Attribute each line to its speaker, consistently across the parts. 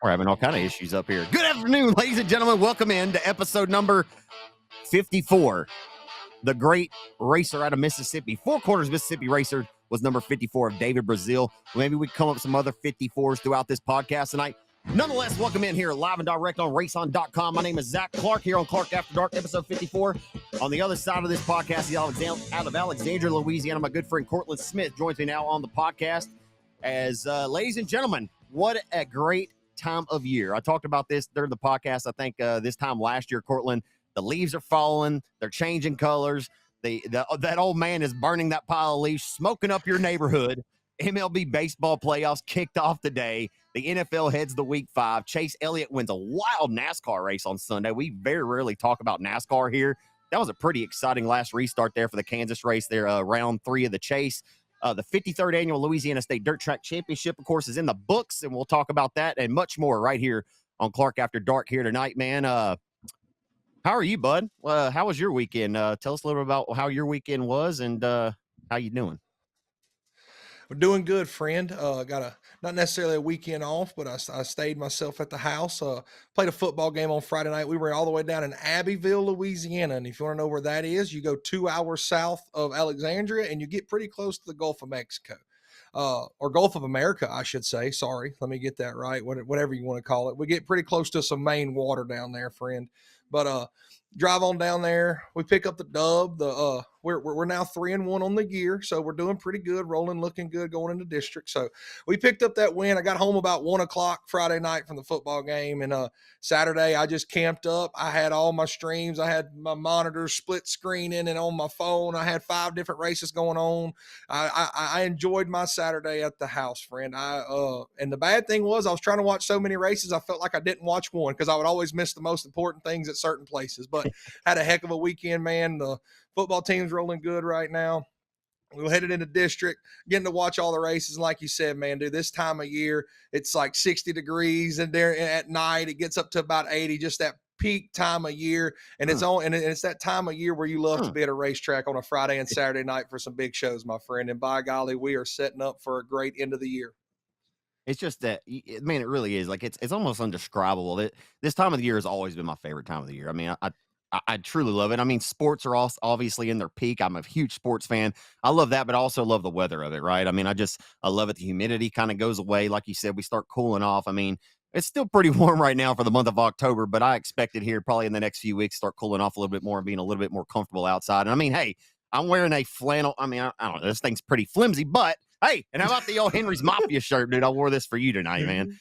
Speaker 1: We're having all kind of issues up here. Good afternoon, ladies and gentlemen. Welcome in to episode number 54. The great racer out of Mississippi, Four Corners Mississippi racer, was number 54 of David Brazil. Maybe we come up with some other 54s throughout this podcast tonight. Nonetheless, welcome in here live and direct on RaceON.com. My name is Zach Clark here on Clark After Dark, episode 54. On the other side of this podcast, he's out of Alexandria, Louisiana. My good friend Cortland Smith joins me now on the podcast. As ladies and gentlemen, what a great time of year. I talked about this during the podcast. I think this time last year, Cortland, the leaves are falling. They're changing colors. That old man is burning that pile of leaves, smoking up your neighborhood. MLB baseball playoffs kicked off today. The NFL heads to week 5. Chase Elliott wins a wild NASCAR race on Sunday. We very rarely talk about NASCAR here. That was a pretty exciting last restart there for the Kansas race there, round 3 of the chase. The 53rd annual Louisiana State Dirt Track Championship, of course, is in the books, and we'll talk about that and much more right here on Clark After Dark here tonight, man. How are you, bud? How was your weekend? Tell us a little bit about how your weekend was and how you doing?
Speaker 2: We're doing good, friend. Got not necessarily a weekend off, but I stayed myself at the house. Played a football game on Friday night. We were all the way down in Abbeville, Louisiana. And if you want to know where that is, you go 2 hours south of Alexandria and you get pretty close to the Gulf of Mexico. Or Gulf of America, I should say. Sorry, let me get that right. Whatever you want to call it. We get pretty close to some main water down there, friend. But drive on down there. We pick up the dub. We're now 3-1 on the year, so we're doing pretty good. Rolling, looking good, going into district. So we picked up that win. I got home about 1:00 Friday night from the football game, and Saturday I just camped up. I had all my streams. I had my monitors split screening, and on my phone I had 5 different races going on. I enjoyed my Saturday at the house, friend. And the bad thing was I was trying to watch so many races I felt like I didn't watch one because I would always miss the most important things at certain places. But had a heck of a weekend, man. The football team's rolling good right now. We're headed into district, getting to watch all the races. And like you said, man, dude, this time of year, it's like 60 degrees and there at night, it gets up to about 80, just that peak time of year. And it's that time of year where you love to be at a racetrack on a Friday and Saturday night for some big shows, my friend. And by golly, we are setting up for a great end of the year.
Speaker 1: It's just that, man, it really is. Like, it's almost indescribable. This time of the year has always been my favorite time of the year. I mean, I truly love it. I mean, sports are all obviously in their peak. I'm a huge sports fan. I love that, but I also love the weather of it, right? I mean, I love it. The humidity kind of goes away. Like you said, we start cooling off. I mean, it's still pretty warm right now for the month of October, but I expect it here probably in the next few weeks, start cooling off a little bit more and being a little bit more comfortable outside. And I mean, hey, I'm wearing a flannel. I mean, I don't know. This thing's pretty flimsy, but hey, and how about the old Henry's Mafia shirt, dude? I wore this for you tonight, man.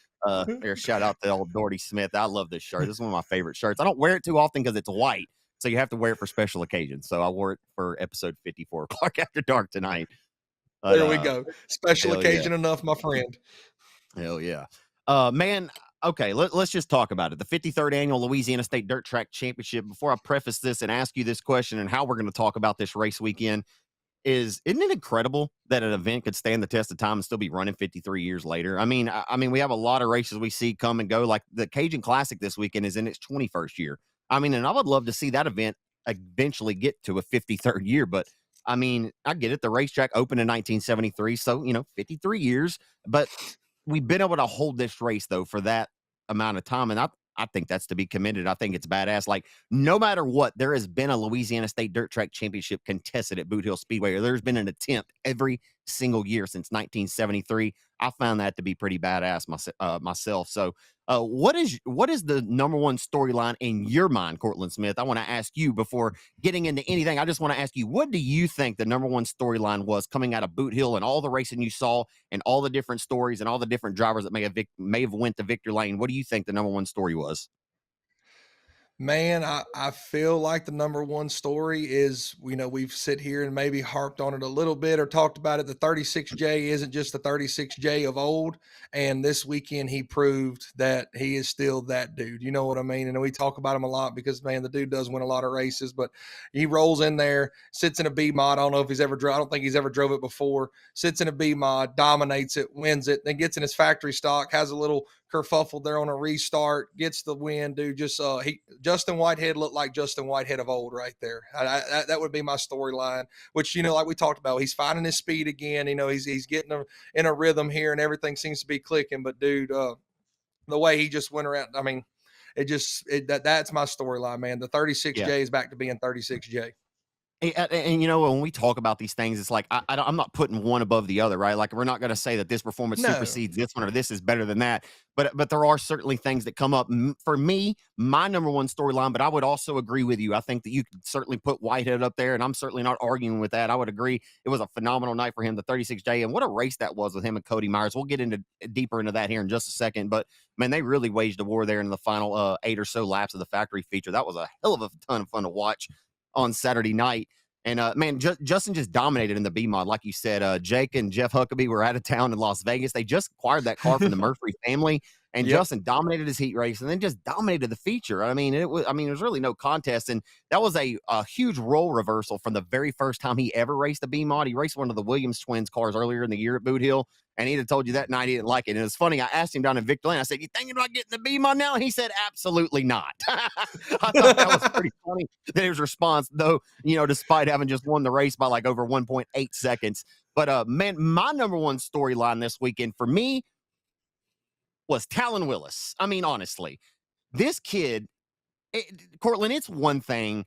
Speaker 1: Here, shout out to old Doherty Smith. I love this shirt. This is one of my favorite shirts. I don't wear it too often because it's white, so you have to wear it for special occasions. So I wore it for episode 54, Clark After Dark tonight.
Speaker 2: There we go. Special occasion enough, my friend.
Speaker 1: Hell yeah. Man, okay, let's just talk about it. The 53rd annual Louisiana State Dirt Track Championship. Before I preface this and ask you this question and how we're going to talk about this race weekend, isn't it incredible that an event could stand the test of time and still be running 53 years later? I mean, we have a lot of races we see come and go. Like the Cajun Classic this weekend is in its 21st year. I mean, and I would love to see that event eventually get to a 53rd year. But I mean, I get it. The racetrack opened in 1973, so 53 years. But we've been able to hold this race though for that amount of time, and I think that's to be commended. I think it's badass. Like, no matter what, there has been a Louisiana State Dirt Track Championship contested at Boothill Speedway, or there's been an attempt every single year since 1973. I found that to be pretty badass myself. So what is the number one storyline in your mind, Cortland Smith? I want to ask you before getting into anything. I just want to ask you, what do you think the number one storyline was coming out of Boothill and all the racing you saw and all the different stories and all the different drivers that may have went to Victor Lane? What do you think the number one story was?
Speaker 2: Man, I feel like the number one story is, we've sit here and maybe harped on it a little bit or talked about it. The 36J isn't just the 36J of old. And this weekend, he proved that he is still that dude. You know what I mean? And we talk about him a lot because, man, the dude does win a lot of races, but he rolls in there, sits in a B mod. I don't know if he's ever drove. I don't think he's ever drove it before. Sits in a B mod, dominates it, wins it, then gets in his factory stock, has a little kerfuffle there on a restart, gets the win, dude. Justin Whitehead looked like Justin Whitehead of old right there. That would be my storyline, which, like we talked about, he's finding his speed again. He's getting in a rhythm here and everything seems to be clicking. But dude, the way he just went around. I mean, that's my storyline, man. The
Speaker 1: Yeah.
Speaker 2: 36J is back to being 36J.
Speaker 1: And you know, when we talk about these things, it's like I'm not putting one above the other, right? Like we're not going to say that this performance
Speaker 2: No,
Speaker 1: supersedes this one or this is better than that. But there are certainly things that come up. For me, my number one storyline. But I would also agree with you. I think that you could certainly put Whitehead up there, and I'm certainly not arguing with that. I would agree it was a phenomenal night for him, the 36J, and what a race that was with him and Cody Myers. We'll get into deeper into that here in just a second. But man, they really waged a war there in the final 8 or so laps of the factory feature. That was a hell of a ton of fun to watch on Saturday night. And man, Justin just dominated in the B mod, like you said. Jake and Jeff Huckabee were out of town in Las Vegas. They just acquired that car from the Murphy family, and
Speaker 2: yep.
Speaker 1: Justin dominated his heat race, and then just dominated the feature. I mean, there's really no contest, and that was a huge role reversal from the very first time he ever raced a B mod. He raced one of the Williams twins cars earlier in the year at Boothill, and he'd have told you that night he didn't like it. And it was funny. I asked him down in Victor Lane. I said, "You thinking about getting the B mod now?" And he said, "Absolutely not." I thought that was pretty funny. That his response, though, despite having just won the race by like over 1.8 seconds. But man, my number one storyline this weekend for me was Talon Willis. I mean, honestly, this kid, Cortland, it's one thing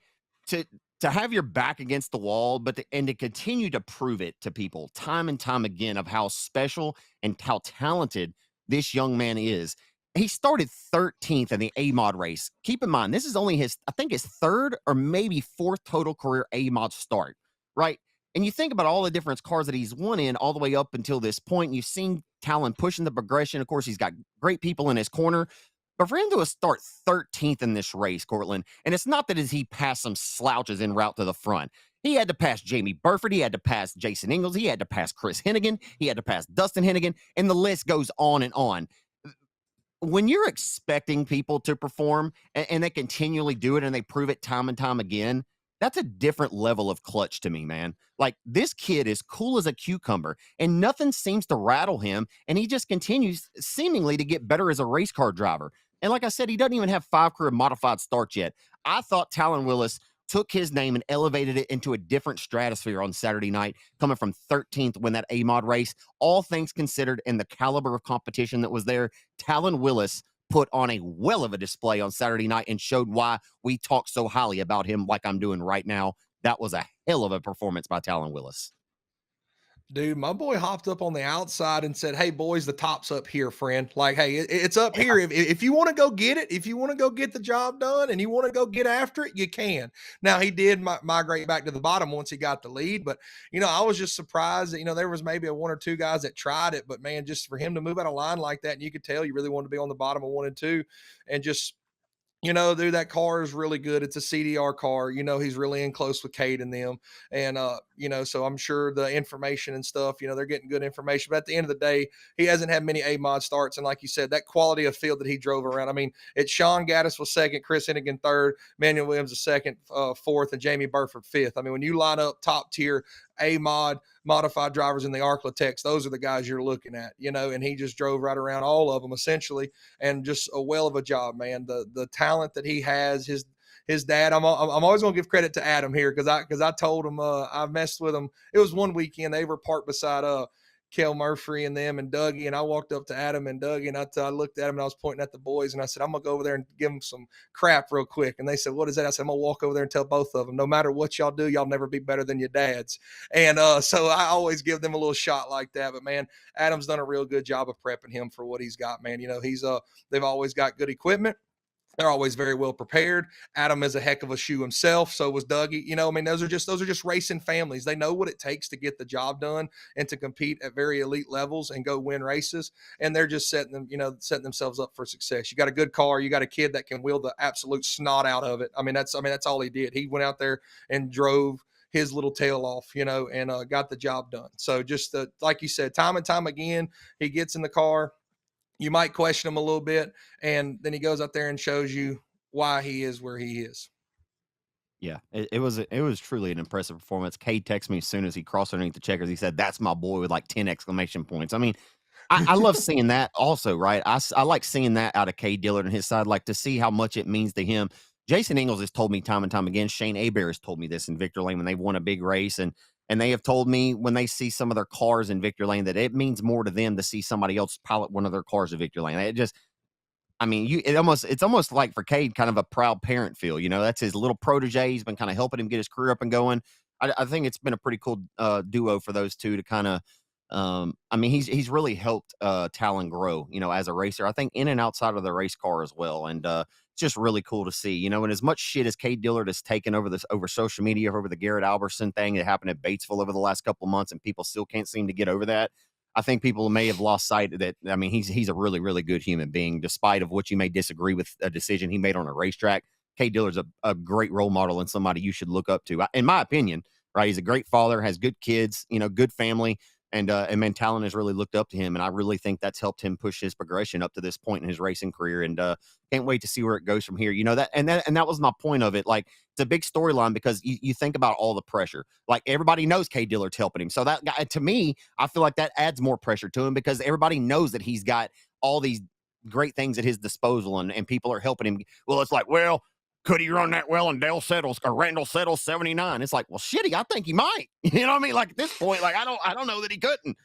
Speaker 1: to have your back against the wall, but to continue to prove it to people time and time again of how special and how talented this young man is. He started 13th in the A mod race. Keep in mind, this is only I think his third or maybe fourth total career A mod start, right? And you think about all the different cars that he's won in all the way up until this point. You've seen Talon pushing the progression. Of course, he's got great people in his corner. But for him to start 13th in this race, Cortland, and it's not that as he passed some slouches en route to the front. He had to pass Jamie Burford. He had to pass Jason Ingles. He had to pass Chris Hennigan. He had to pass Dustin Hennigan. And the list goes on and on. When you're expecting people to perform and they continually do it and they prove it time and time again, that's a different level of clutch to me, man. Like, this kid is cool as a cucumber and nothing seems to rattle him. And he just continues seemingly to get better as a race car driver. And like I said, he doesn't even have 5 career modified starts yet. I thought Talon Willis took his name and elevated it into a different stratosphere on Saturday night, coming from 13th to win that A-mod race. All things considered, and the caliber of competition that was there, Talon Willis put on a well of a display on Saturday night and showed why we talk so highly about him like I'm doing right now. That was a hell of a performance by Talon Willis.
Speaker 2: Dude, my boy hopped up on the outside and said, "Hey, boys, the top's up here, friend. Like, hey, it's up here. If you want to go get it, if you want to go get the job done and you want to go get after it, you can." Now, he did migrate back to the bottom once he got the lead. But, I was just surprised that, there was maybe one or two guys that tried it. But, man, just for him to move out of line like that, and you could tell you really wanted to be on the bottom of 1 and 2 and just – dude, that car is really good. It's a CDR car. He's really in close with Cade and them. And, so I'm sure the information and stuff, they're getting good information. But at the end of the day, he hasn't had many A-mod starts. And like you said, that quality of field that he drove around. I mean, it's Sean Gaddis was second, Chris Hennigan third, Manuel Williams was second, fourth, and Jamie Burford fifth. I mean, when you line up top tier A-mod modified drivers in the ark-la-tex, those are the guys you're looking at, and he just drove right around all of them essentially, and just a well of a job, man. The talent that he has, his dad, I'm always going to give credit to Adam here because I told him I messed with him. It was one weekend they were parked beside Kel Murphy and them and Dougie, and I walked up to Adam and Dougie, and I looked at him and I was pointing at the boys, and I said, "I'm gonna go over there and give them some crap real quick." And they said, "What is that?" I said, "I'm gonna walk over there and tell both of them, no matter what y'all do, y'all never be better than your dads." And so I always give them a little shot like that. But man, Adam's done a real good job of prepping him for what he's got, man. They've always got good equipment. They're always very well prepared. Adam is a heck of a shoe himself. So was Dougie. Those are just racing families. They know what it takes to get the job done and to compete at very elite levels and go win races. And they're just setting themselves up for success. You got a good car. You got a kid that can wheel the absolute snot out of it. That's all he did. He went out there and drove his little tail off, and got the job done. So just like you said, time and time again, he gets in the car. You might question him a little bit, and then he goes out there and shows you why he is where he is.
Speaker 1: Yeah, it was truly an impressive performance. Cade texted me as soon as he crossed underneath the checkers. He said, "That's my boy," with like 10 exclamation points. I mean, I love seeing that also, right? I like seeing that out of Cade Dillard and his side, like to see how much it means to him. Jason Ingles has told me time and time again. Shane Abear has told me this in Victor Lane when they've won a big race, and they have told me when they see some of their cars in Victor Lane that it means more to them to see somebody else pilot one of their cars at Victor Lane. I mean, it's almost like for Cade, kind of a proud parent feel. That's his little protege. He's been kind of helping him get his career up and going. I think it's been a pretty cool duo for those two to kind of. I mean, he's really helped Talon grow, as a racer. I think in and outside of the race car as well, and it's just really cool to see. And as much shit as Cade Dillard has taken over social media over the Garrett Albertson thing that happened at Batesville over the last couple of months, and people still can't seem to get over that. I think people may have lost sight that. I mean, he's a really, really good human being, despite of what you may disagree with a decision he made on a racetrack. Cade Dillard's a great role model and somebody you should look up to, in my opinion. Right, he's a great father, has good kids, good family, and man, Talon has really looked up to him, and I really think that's helped him push his progression up to this point in his racing career, and can't wait to see where it goes from here. That was my point of it. Like, it's a big storyline because you think about all the pressure. Like, everybody knows Cade Dillard's helping him, so that guy, to me, I feel like that adds more pressure to him because everybody knows that he's got all these great things at his disposal, and people are helping him. Well, it's like, well, could he run that well in Randall Settles 79? It's like, well, shitty, I think he might. You know what I mean? Like, at this point, like, I don't know that he couldn't,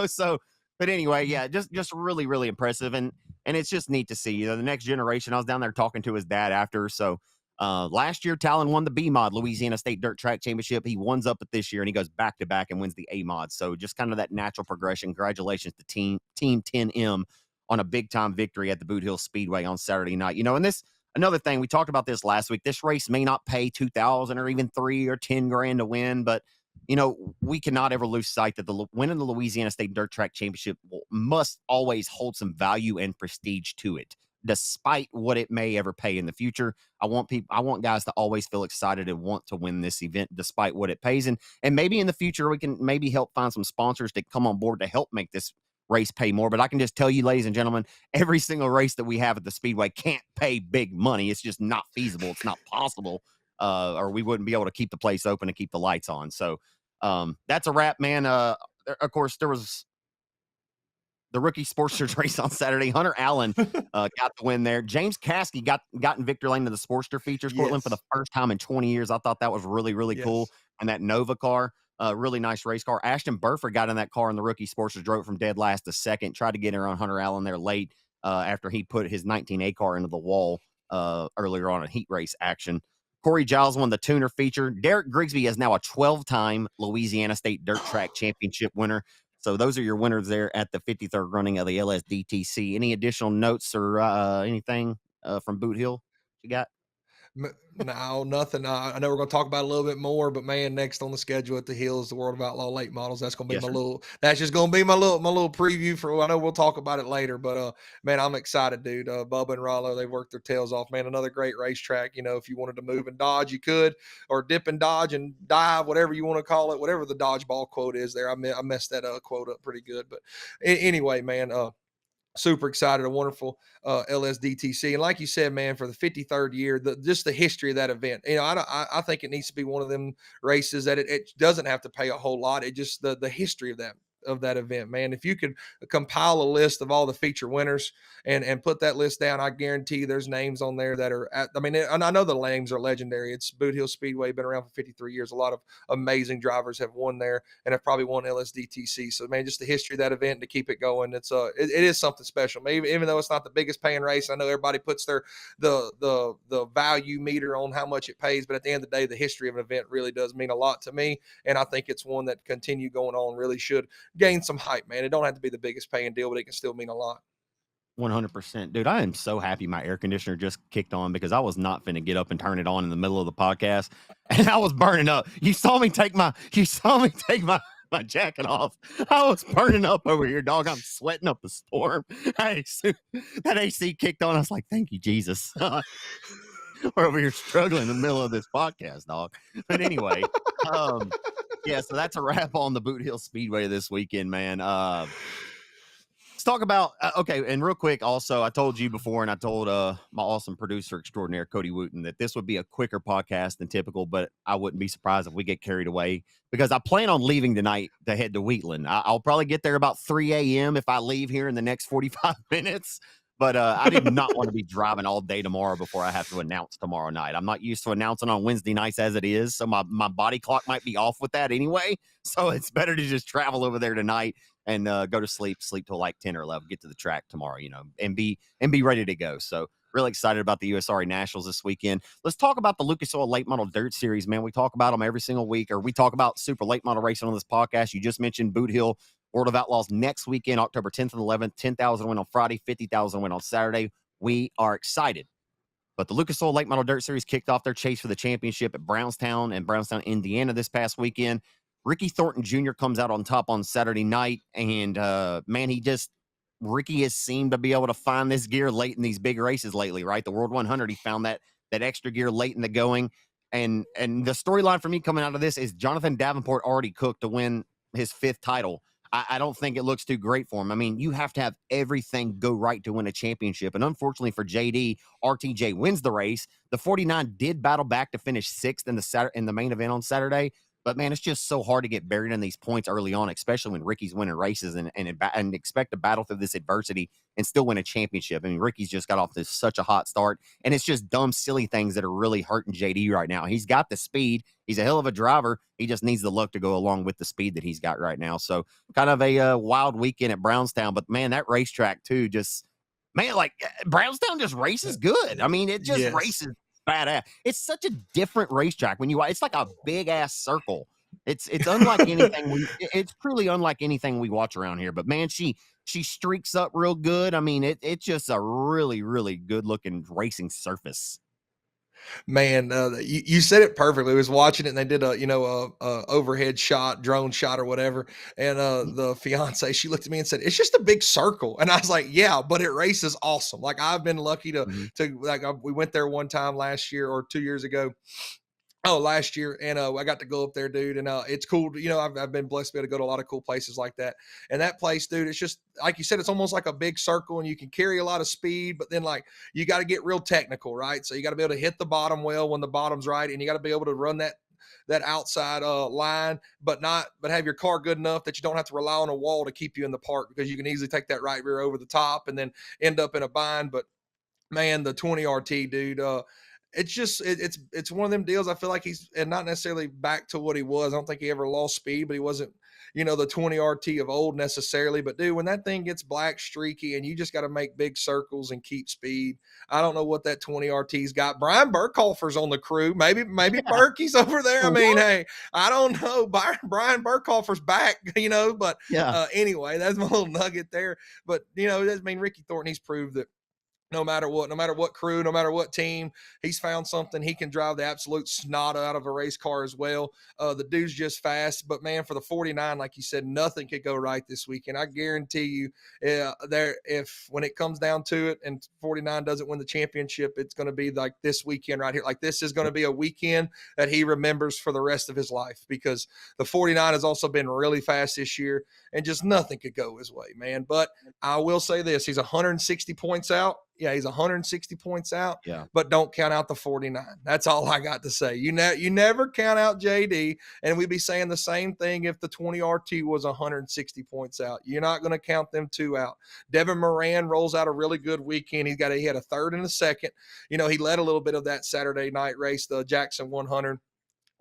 Speaker 1: so, but anyway, yeah, just really, really impressive. And it's just neat to see, the next generation. I was down there talking to his dad after. So last year, Talon won the B mod Louisiana State Dirt Track Championship. He wins up it this year, and he goes back to back and wins the A mod. So just kind of that natural progression. Congratulations to Team 10M on a big time victory at the Boothill Speedway on Saturday night. And this, another thing, we talked about this last week. This race may not pay 2,000 or even 3 or 10 grand to win, but we cannot ever lose sight that winning the Louisiana State Dirt Track Championship must always hold some value and prestige to it, despite what it may ever pay in the future. I want guys to always feel excited and want to win this event, despite what it pays, and maybe in the future we can maybe help find some sponsors to come on board to help make this race pay more. But I can just tell you, ladies and gentlemen, every single race that we have at the Speedway can't pay big money. It's just not feasible. It's not possible, or we wouldn't be able to keep the place open and keep the lights on. So that's a wrap, man. Of course, there was the rookie Sportsters race on Saturday. Hunter Allen got the win there. James Caskey got in victory lane to the Sportster features, Cortland, for the first time in 20 years. I thought that was really, really cool. And that Nova car, really nice race car. Ashton Burford got in that car in the rookie Sportsters, drove it from dead last to second, tried to get around Hunter Allen there late after he put his 19A car into the wall earlier on in heat race action. Corey Giles won the tuner feature. Derek Grigsby is now a 12-time Louisiana State Dirt Track Championship winner. So those are your winners there at the 53rd running of the LSDTC. Any additional notes or anything from Boot Hill you got?
Speaker 2: No, nothing. I know we're going to talk about it a little bit more, but man, next on the schedule at the Hill is the World of Outlaw late models. That's going to be that's just going to be my little preview for, I know we'll talk about it later, but man, I'm excited, dude. Bubba and Rollo, they worked their tails off, man. Another great racetrack. If you wanted to move and dodge, you could, or dip and dodge and dive, whatever you want to call it, whatever the dodgeball quote is there. I messed that quote up pretty good, but anyway, man, super excited, a wonderful LSDTC, and like you said, man, for the 53rd year, just the history of that event. I think it needs to be one of them races that it doesn't have to pay a whole lot. It just the history of that event, man. If you could compile a list of all the feature winners and put that list down, I guarantee there's names on there that are and I know the names are legendary. It's Boot Hill Speedway, been around for 53 years. A lot of amazing drivers have won there and have probably won LSDTC. So man, just the history of that event, to keep it going, it is something special. Maybe even though it's not the biggest paying race, I know everybody puts the value meter on how much it pays, but at the end of the day, the history of an event really does mean a lot to me, and I think it's one that continue going on really should gain some hype, man. It don't have to be the biggest paying deal, but it can still mean a lot.
Speaker 1: 100%. Dude, I am so happy my air conditioner just kicked on because I was not finna get up and turn it on in the middle of the podcast, and I was burning up. You saw me take my jacket off. I was burning up over here, dog. I'm sweating up a storm. That AC kicked on. I was like, thank you, Jesus. We're over here struggling in the middle of this podcast, dog. But anyway, yeah, so that's a wrap on the Boot Hill Speedway this weekend, man. Let's talk about, okay, and real quick, also, I told you before, and I told my awesome producer extraordinaire, Cody Wooten, that this would be a quicker podcast than typical, but I wouldn't be surprised if we get carried away, because I plan on leaving tonight to head to Wheatland. I'll probably get there about 3 a.m. if I leave here in the next 45 minutes, but I did not want to be driving all day tomorrow before I have to announce tomorrow night. I'm not used to announcing on Wednesday nights as it is, so my body clock might be off with that anyway, so it's better to just travel over there tonight, and go to sleep till like 10 or 11, get to the track tomorrow, and be ready to go. So really excited about the USRA Nationals this weekend. Let's talk about the Lucas Oil Late Model Dirt Series, man. We talk about them every single week, or we talk about super late model racing on this podcast. You just mentioned Boothill World of Outlaws next weekend, October 10th and 11th, 10,000 win on Friday, 50,000 win on Saturday. We are excited. But the Lucas Oil Late Model Dirt Series kicked off their chase for the championship at Brownstown, Indiana this past weekend. Ricky Thornton Jr. comes out on top on Saturday night, and man, Ricky has seemed to be able to find this gear late in these big races lately, right? The World 100, he found that extra gear late in the going, and the storyline for me coming out of this is Jonathan Davenport already cooked to win his 5th title. I don't think it looks too great for him. I mean, you have to have everything go right to win a championship. And unfortunately for JD, RTJ wins the race. The 49 did battle back to finish 6th in the main event on Saturday. But, man, it's just so hard to get buried in these points early on, especially when Ricky's winning races and expect to battle through this adversity and still win a championship. I mean, Ricky's just got off to such a hot start, and it's just dumb, silly things that are really hurting JD right now. He's got the speed. He's a hell of a driver. He just needs the luck to go along with the speed that he's got right now. So kind of a wild weekend at Brownstown. But, man, that racetrack, too, Brownstown just races good. I mean, it just races badass. It's such a different racetrack it's like a big ass circle. It's unlike anything it's truly unlike anything we watch around here. But man, she streaks up real good. I mean, it's just a really, really good looking racing surface.
Speaker 2: Man, you said it perfectly. I was watching it and they did a overhead shot, drone shot or whatever. And the fiance, she looked at me and said, "It's just a big circle." And I was like, "Yeah, but it races awesome." Like I've been lucky to we went there one time last year or 2 years ago. Oh, last year, and I got to go up there, dude, and it's cool. I've been blessed to be able to go to a lot of cool places like that. And that place, dude, it's just like you said, it's almost like a big circle, and you can carry a lot of speed, but then like you got to get real technical, right? So you got to be able to hit the bottom well when the bottom's right, and you got to be able to run that outside line, but have your car good enough that you don't have to rely on a wall to keep you in the park, because you can easily take that right rear over the top and then end up in a bind. But man, the 20 RT, dude, it's just it's one of them deals. I feel like he's and not necessarily back to what he was. I don't think he ever lost speed, but he wasn't, the 20 RT of old necessarily. But dude, when that thing gets black streaky and you just got to make big circles and keep speed, I don't know what that 20 RT's got. Brian Burkhalter's on the crew. Maybe Berkey's over there. I mean, hey, I don't know. Brian Burkhalter's back, but anyway, that's my little nugget there. But Ricky Thornton, he's proved that no matter what crew, no matter what team, he's found something. He can drive the absolute snot out of a race car as well. The dude's just fast. But, man, for the 49, like you said, nothing could go right this weekend. I guarantee you if when it comes down to it and 49 doesn't win the championship, it's going to be like this weekend right here. Like this is going to be a weekend that he remembers for the rest of his life, because the 49 has also been really fast this year, and just nothing could go his way, man. But I will say this, he's 160 points out. Yeah, he's 160 points out, but don't count out the 49. That's all I got to say. You never count out JD, and we'd be saying the same thing if the 20 RT was 160 points out. You're not going to count them two out. Devin Moran rolls out a really good weekend. He had a third and a second. He led a little bit of that Saturday night race, the Jackson 100.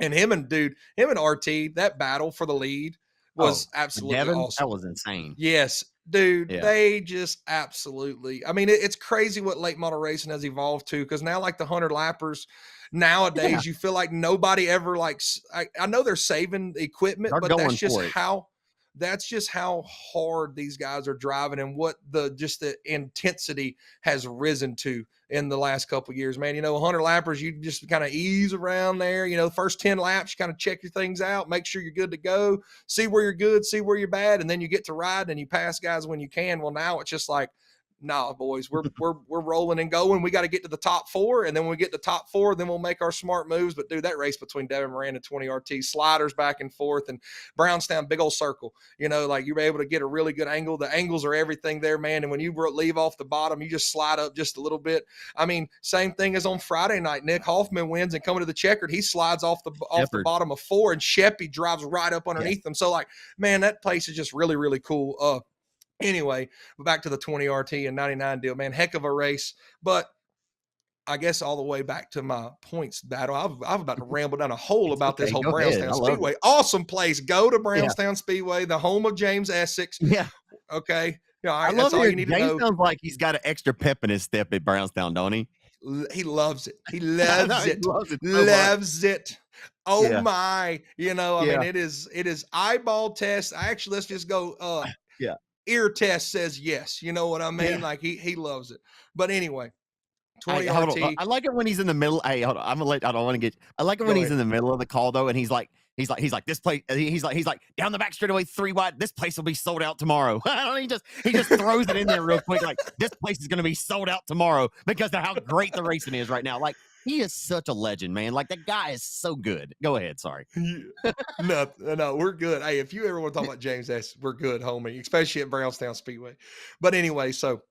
Speaker 2: And him and RT, that battle for the lead was absolutely awesome.
Speaker 1: That was insane.
Speaker 2: Yes. Dude, they just absolutely, I mean, it's crazy what late model racing has evolved to, because now like the 100 lappers nowadays, you feel like nobody ever I know they're saving equipment, but that's just how hard these guys are driving, and what the intensity has risen to in the last couple of years, man. 100 lappers, you just kind of ease around there. First 10 laps, you kind of check your things out, make sure you're good to go, see where you're good, see where you're bad, and then you get to ride and you pass guys when you can. Well, now it's just like, nah, boys, we're rolling and going. We got to get to the top four, and then when we get to the top four, then we'll make our smart moves. But dude, that race between Devin Moran and 20 RT, sliders back and forth, and Brownstown, big old circle. Like you were able to get a really good angle. The angles are everything there, man. And when you leave off the bottom, you just slide up just a little bit. I mean, same thing as on Friday night. Nick Hoffman wins, and coming to the checkered, he slides off the bottom of 4, and Sheppy drives right up underneath them. So like, man, that place is just really, really cool. Anyway, back to the 20 RT and 99 deal, man. Heck of a race. But I guess all the way back to my points battle. I'm about to ramble down a hole
Speaker 1: It's
Speaker 2: about this
Speaker 1: okay.
Speaker 2: whole
Speaker 1: Go ahead. I
Speaker 2: Brownstown
Speaker 1: love
Speaker 2: Speedway.
Speaker 1: it.
Speaker 2: Awesome place. Go to
Speaker 1: Yeah.
Speaker 2: Brownstown Speedway, the home of James Essex.
Speaker 1: Yeah.
Speaker 2: Okay. All
Speaker 1: I
Speaker 2: right.
Speaker 1: love
Speaker 2: That's all you
Speaker 1: hearing
Speaker 2: need to
Speaker 1: James
Speaker 2: know.
Speaker 1: sounds like he's got an extra pep in his step at Brownstown, don't he?
Speaker 2: He loves it. He
Speaker 1: I know
Speaker 2: loves
Speaker 1: he
Speaker 2: it.
Speaker 1: loves it so much.
Speaker 2: Loves it. Oh
Speaker 1: Yeah.
Speaker 2: my. I
Speaker 1: Yeah.
Speaker 2: mean, it is eyeball test. Let's just go
Speaker 1: Yeah.
Speaker 2: ear test says yes. You know what I mean?
Speaker 1: Yeah.
Speaker 2: Like he loves it. But anyway,
Speaker 1: Hey,
Speaker 2: 20
Speaker 1: hold on.
Speaker 2: RT.
Speaker 1: I like it when he's in the middle. Hey, hold on. I'm gonna let. I don't want to get. I like it when
Speaker 2: Go
Speaker 1: he's
Speaker 2: ahead.
Speaker 1: in the middle of the call though, and he's like this place. He's like down the back straightaway 3 wide. This place will be sold out tomorrow. I don't know, he just throws it in there real quick. Like this place is gonna be sold out tomorrow because of how great the racing is right now. Like he is such a legend, man. Like that guy is so good. Go ahead. Sorry.
Speaker 2: No, we're good. Hey, if you ever want to talk about James S, we're good, homie, especially at Brownstown Speedway. But anyway, so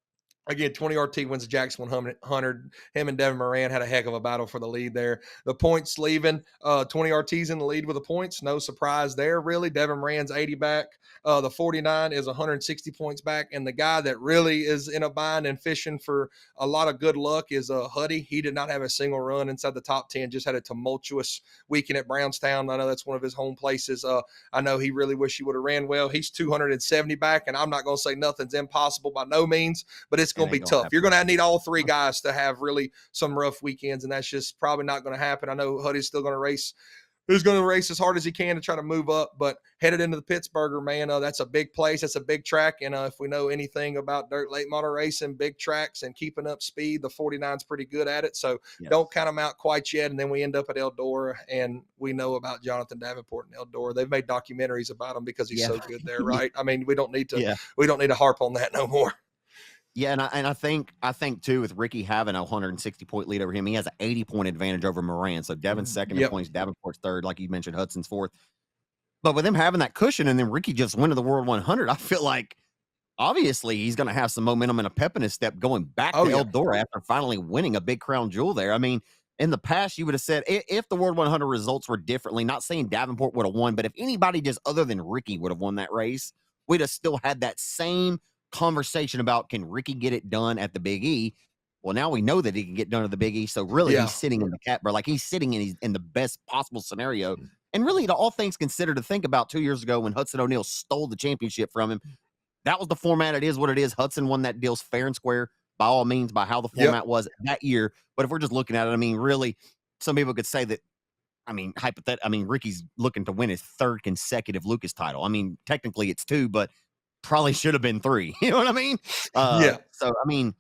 Speaker 2: again, 20 RT wins the Jackson 100. Him and Devin Moran had a heck of a battle for the lead there. The points leaving, 20 RT's in the lead with the points. No surprise there, really. Devin Moran's 80 back. The 49 is 160 points back. And the guy that really is in a bind and fishing for a lot of good luck is Huddy. He did not have a single run inside the top 10, just had a tumultuous weekend at Brownstown. I know that's one of his home places. I know he really wish he would have ran well. He's 270 back, and I'm not going to say nothing's impossible by no means, but it's going to be tough. You're going to need all three guys to have really some rough weekends, and that's just probably not going to happen. I know Huddy's still going to race. He's going to race as hard as he can to try to move up, but headed into the Pittsburgher, man, that's a big place. That's a big track, and if we know anything about dirt late model racing, big tracks, and keeping up speed, the 49's pretty good at it, so don't count them out quite yet, and then we end up at Eldora, and we know about Jonathan Davenport and Eldora. They've made documentaries about him because he's so good there, right? I mean, we don't need to harp on that no more.
Speaker 1: Yeah, and I think too, with Ricky having a 160 point lead over him, he has an 80 point advantage over Moran. So Devin's second in points, Davenport's third, like you mentioned, Hudson's fourth. But with him having that cushion and then Ricky just went to the World 100, I feel like obviously he's going to have some momentum and a pep in his step going back to Eldora after finally winning a big crown jewel there. I mean, in the past, you would have said if the World 100 results were differently, not saying Davenport would have won, but if anybody just other than Ricky would have won that race, we'd have still had that same conversation about can Ricky get it done at the Big E. Well, now we know that he can get done at the Big E. So really, he's sitting in the catbird, like he's sitting in the best possible scenario. And really, to all things considered, to think about 2 years ago when Hudson O'Neal stole the championship from him, that was the format. It is what it is. Hudson won that deal fair and square by all means, by how the format was that year. But if we're just looking at it, I mean, really, some people could say that. I mean, Ricky's looking to win his third consecutive Lucas title. I mean, technically it's 2, but probably should have been 3. You know what I mean? So, I mean,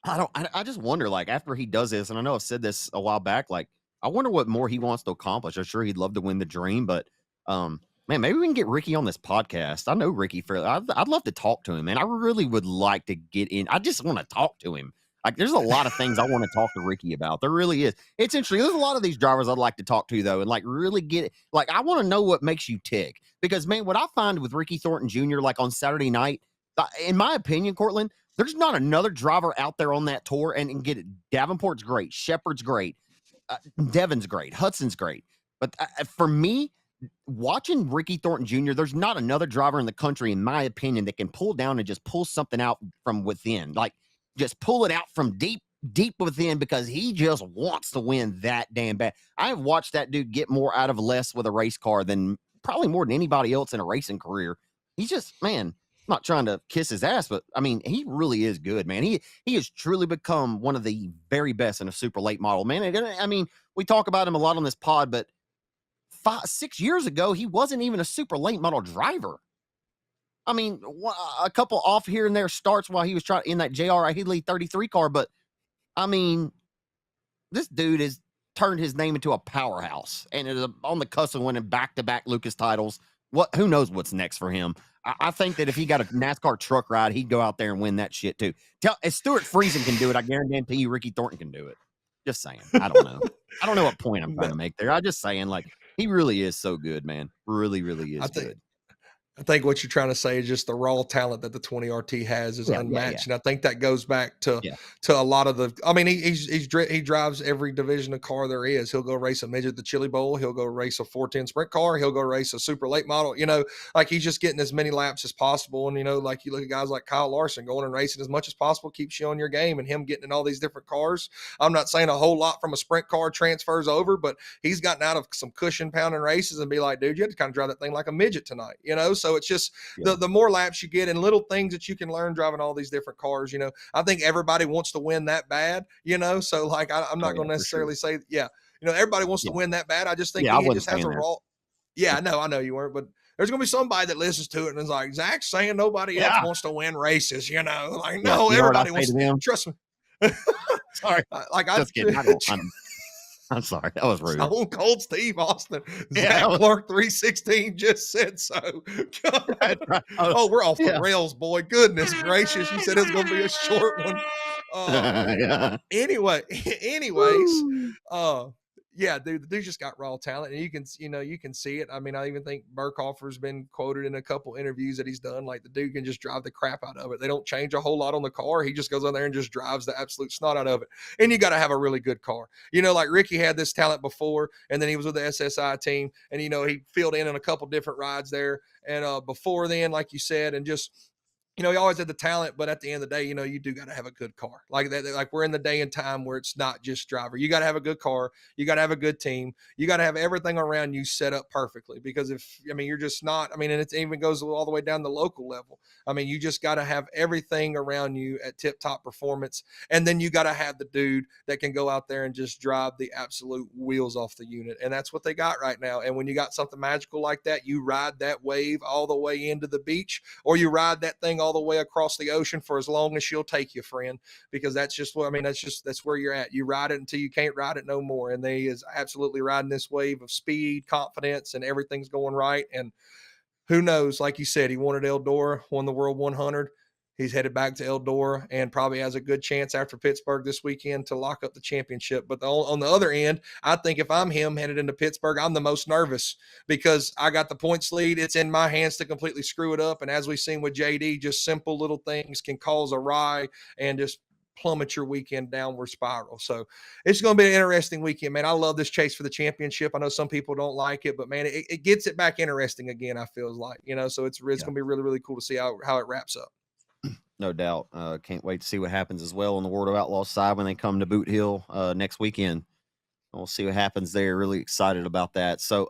Speaker 1: I just wonder, like, after he does this, and I know I've said this a while back, like, I wonder what more he wants to accomplish. I'm sure he'd love to win the dream, but, man, maybe we can get Ricky on this podcast. I know Ricky fairly. I'd love to talk to him, man. I really would like to get in. I just want to talk to him. Like, there's a lot of things I want to talk to Ricky about. There really is. It's interesting. There's a lot of these drivers I'd like to talk to, though, and, like, really get it. Like, I want to know what makes you tick. Because, man, what I find with Ricky Thornton Jr., like, on Saturday night, in my opinion, Cortland, there's not another driver out there on that tour. And get it. Davenport's great. Shepard's great. Devin's great. Hudson's great. But for me, watching Ricky Thornton Jr., there's not another driver in the country, in my opinion, that can pull down and just pull something out from within. Like, just pull it out from deep within because he just wants to win that damn bad. I have watched that dude get more out of less with a race car than probably more than anybody else in a racing career. He's just, man, I'm not trying to kiss his ass, but I mean, he really is good, man. He has truly become one of the very best in a super late model, man. And, I mean, we talk about him a lot on this pod, but 6 years ago, he wasn't even a super late model driver. I mean, a couple off here and there starts while he was trying in that J.R. Headley 33 car. But, I mean, this dude has turned his name into a powerhouse and is on the cusp of winning back-to-back Lucas titles. Who knows what's next for him? I think that if he got a NASCAR truck ride, he'd go out there and win that shit, too. If Stuart Friesen can do it, I guarantee you Ricky Thornton can do it. Just saying. I don't know. I don't know what point I'm trying to make there. I'm just saying, like, he really is so good, man. Really, really is good.
Speaker 2: I think what you're trying to say is just the raw talent that the 20 RT has is
Speaker 1: Yeah, yeah, yeah,
Speaker 2: unmatched, and I think that goes back to
Speaker 1: yeah.
Speaker 2: a lot of the. I mean, he drives every division of car there is. He'll go race a midget at the Chili Bowl. He'll go race a 410 sprint car. He'll go race a super late model. Like he's just getting as many laps as possible. And like you look at guys like Kyle Larson going and racing as much as possible keeps you on your game, and him getting in all these different cars. I'm not saying a whole lot from a sprint car transfers over, but he's gotten out of some cushion pounding races and be like, dude, you have to kind of drive that thing like a midget tonight. So it's just.
Speaker 1: Yeah.
Speaker 2: The more laps you get and little things that you can learn driving all these different cars, I think everybody wants to win that bad, so like I'm
Speaker 1: Oh
Speaker 2: not
Speaker 1: yeah,
Speaker 2: going to
Speaker 1: for sure.
Speaker 2: necessarily say, yeah, everybody wants to
Speaker 1: Yeah,
Speaker 2: win that bad. I just think
Speaker 1: yeah. I
Speaker 2: he
Speaker 1: wasn't
Speaker 2: just has
Speaker 1: saying
Speaker 2: a
Speaker 1: that.
Speaker 2: raw. Yeah, no, I know you weren't, but there's going to be somebody that listens to it and is like, Zach's saying nobody else
Speaker 1: Yeah,
Speaker 2: wants to win races, like,
Speaker 1: yeah.
Speaker 2: no,
Speaker 1: You heard I
Speaker 2: everybody
Speaker 1: say
Speaker 2: wants
Speaker 1: to
Speaker 2: to,
Speaker 1: them.
Speaker 2: trust me.
Speaker 1: Sorry,
Speaker 2: Like I
Speaker 1: just kidding. I don't. I'm sorry. That was rude.
Speaker 2: Stone Cold Steve Austin,
Speaker 1: Yeah,
Speaker 2: Zach Clark 316 just said so.
Speaker 1: that's right.
Speaker 2: Oh, we're off the
Speaker 1: Yeah.
Speaker 2: rails, boy. Goodness gracious. You said it's going to be a short one.
Speaker 1: Yeah.
Speaker 2: Anyway, anyways,
Speaker 1: Woo.
Speaker 2: uh, yeah, dude, the dude just got raw talent, and you can see it. I mean, I even think Burkhofer's been quoted in a couple interviews that he's done. Like the dude can just drive the crap out of it. They don't change a whole lot on the car. He just goes on there and just drives the absolute snot out of it. And you got to have a really good car. Like Ricky had this talent before, and then he was with the SSI team, and he filled in on a couple different rides there. And before then, like you said, and just he always had the talent, but at the end of the day, you do got to have a good car. Like that, like we're in the day and time where it's not just driver. You got to have a good car. You got to have a good team. You got to have everything around you set up perfectly. Because you're just not. And it even goes all the way down the local level. You just got to have everything around you at tip top performance, and then you got to have the dude that can go out there and just drive the absolute wheels off the unit, and that's what they got right now. And when you got something magical like that, you ride that wave all the way into the beach, or you ride that thing all the way across the ocean for as long as she'll take you, friend, because that's just what that's where you're at. You ride it until you can't ride it no more. And they is absolutely riding this wave of speed, confidence, and everything's going right. And who knows, like you said, he won at Eldora, won the World 100. He's headed back to Eldora and probably has a good chance after Pittsburgh this weekend to lock up the championship. But on the other end, I think if I'm him headed into Pittsburgh, I'm the most nervous because I got the points lead. It's in my hands to completely screw it up. And as we've seen with JD, just simple little things can cause a rye and just plummet your weekend downward spiral. So it's going to be an interesting weekend, man. I love this chase for the championship. I know some people don't like it, but man, it gets it back interesting again. I feels like, so it's going to be really, really cool to see how it wraps up.
Speaker 1: No doubt. Can't wait to see what happens as well on the World of Outlaws side when they come to Boothill next weekend. We'll see what happens there. Really excited about that. So,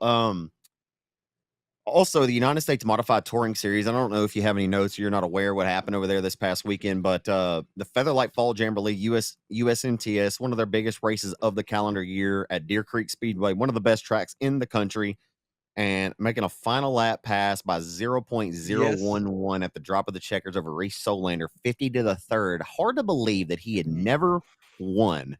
Speaker 1: also the United States Modified Touring Series. I don't know if you have any notes or you're not aware what happened over there this past weekend, but the Featherlight Fall Jamboree USMTS, one of their biggest races of the calendar year at Deer Creek Speedway, one of the best tracks in the country, and making a final lap pass by 0.011 at the drop of the checkers over Reese Solander, 50 to the third. Hard to believe that he had never won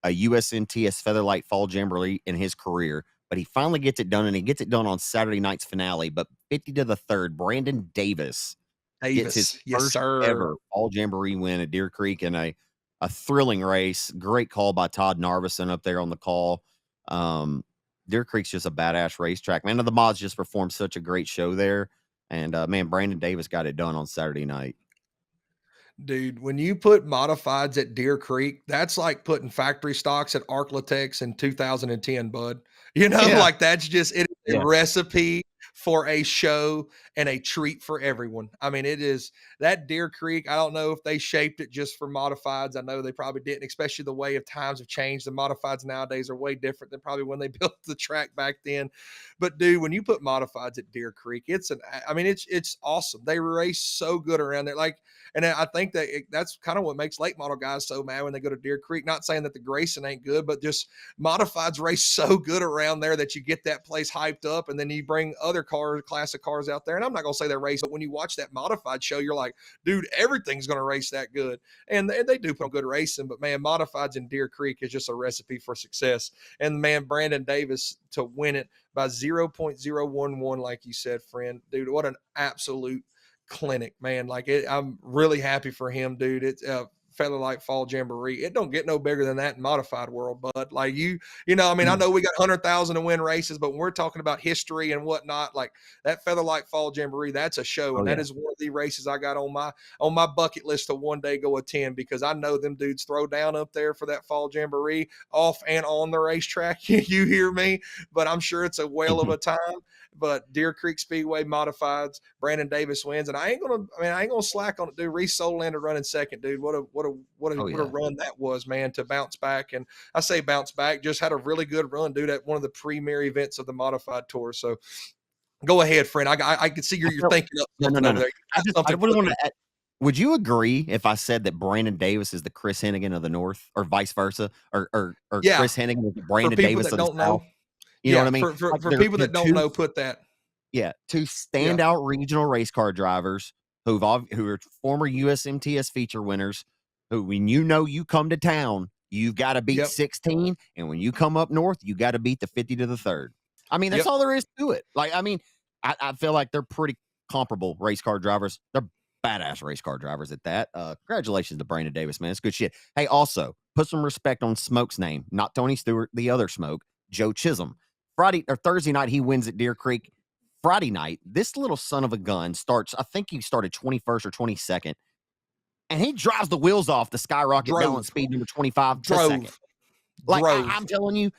Speaker 1: a USMTS Featherlight Fall Jamboree in his career, but he finally gets it done, and he gets it done on Saturday night's finale. But 50 to the third, Brandon Davis gets his
Speaker 2: Yes,
Speaker 1: first
Speaker 2: sir.
Speaker 1: ever Fall Jamboree win at Deer Creek in a thrilling race. Great call by Todd Narvison up there on the call. Deer Creek's just a badass racetrack. Man, the mods just performed such a great show there. And man, Brandon Davis got it done on Saturday night.
Speaker 2: Dude, when you put modifieds at Deer Creek, that's like putting factory stocks at ark-la-tex in 2010, bud.
Speaker 1: Yeah.
Speaker 2: Like that's just it is a
Speaker 1: Yeah.
Speaker 2: recipe for a show and a treat for everyone. It is that Deer Creek. I don't know if they shaped it just for modifieds. I know they probably didn't, especially the way of times have changed. The modifieds nowadays are way different than probably when they built the track back then. But dude, when you put modifieds at Deer Creek, it's awesome. They race so good around there. And I think that's kind of what makes late model guys so mad when they go to Deer Creek. Not saying that the Grayson ain't good, but just modifieds race so good around there that you get that place hyped up, and then you bring other classic cars out there. And I'm not gonna say they race, but when you watch that modified show, you're like, dude, everything's gonna race that good, and they do put on good racing. But man, modifieds in Deer Creek is just a recipe for success. And man, Brandon Davis to win it by 0.011, like you said, friend, dude, what an absolute clinic, man. I'm really happy for him, dude. It's Featherlight Fall Jamboree. It don't get no bigger than that in modified world, but like I mean, I
Speaker 1: Mm.
Speaker 2: know we got 100,000 to win races, but when we're talking about history and whatnot, like that Featherlight Fall Jamboree, that's a show,
Speaker 1: Oh
Speaker 2: and that
Speaker 1: yeah.
Speaker 2: is one of the races I got on my bucket list to one day go attend, because I know them dudes throw down up there for that Fall Jamboree off and on the racetrack. You hear me? But I'm sure it's a whale of a time. But Deer Creek Speedway Modifieds, Brandon Davis wins, and I ain't gonna slack on it, dude. Reese Solander running second, dude. What
Speaker 1: Oh
Speaker 2: a
Speaker 1: yeah.
Speaker 2: run that was, man, to bounce back. And I say bounce back, just had a really good run, dude, at one of the premier events of the modified tour. So go ahead, friend. I can see you're thinking up
Speaker 1: No, no,
Speaker 2: something
Speaker 1: no,
Speaker 2: over
Speaker 1: no.
Speaker 2: there. You got
Speaker 1: I
Speaker 2: something
Speaker 1: really want
Speaker 2: cooking.
Speaker 1: to. Would you agree if I said that Brandon Davis is the Chris Hennigan of the North, or vice versa, or
Speaker 2: Yeah,
Speaker 1: Chris Hennigan is the
Speaker 2: for
Speaker 1: Brandon
Speaker 2: people
Speaker 1: Davis
Speaker 2: that
Speaker 1: of the
Speaker 2: don't
Speaker 1: South?
Speaker 2: know.
Speaker 1: You know what
Speaker 2: Yeah,
Speaker 1: I mean?
Speaker 2: for
Speaker 1: Like
Speaker 2: for people that don't know, put that.
Speaker 1: two
Speaker 2: Yeah.
Speaker 1: standout regional race car drivers who are former USMTS feature winners. Who, when you come to town, you've got to beat
Speaker 2: Yep.
Speaker 1: 16, and when you come up north, you got to beat the 50 to the third. I mean, that's
Speaker 2: Yep.
Speaker 1: all there is to it. Like, I mean, I feel like they're pretty comparable race car drivers. They're badass race car drivers at that. Congratulations to Brandon Davis, man. It's good shit. Hey, also put some respect on Smoke's name, not Tony Stewart, the other Smoke, Joe Chisholm. Friday or Thursday night, he wins at Deer Creek. Friday night, this little son of a gun starts, I think he started 21st or 22nd, and he drives the wheels off the Skyrocket balance speed number 25 to second. Like, I'm telling you,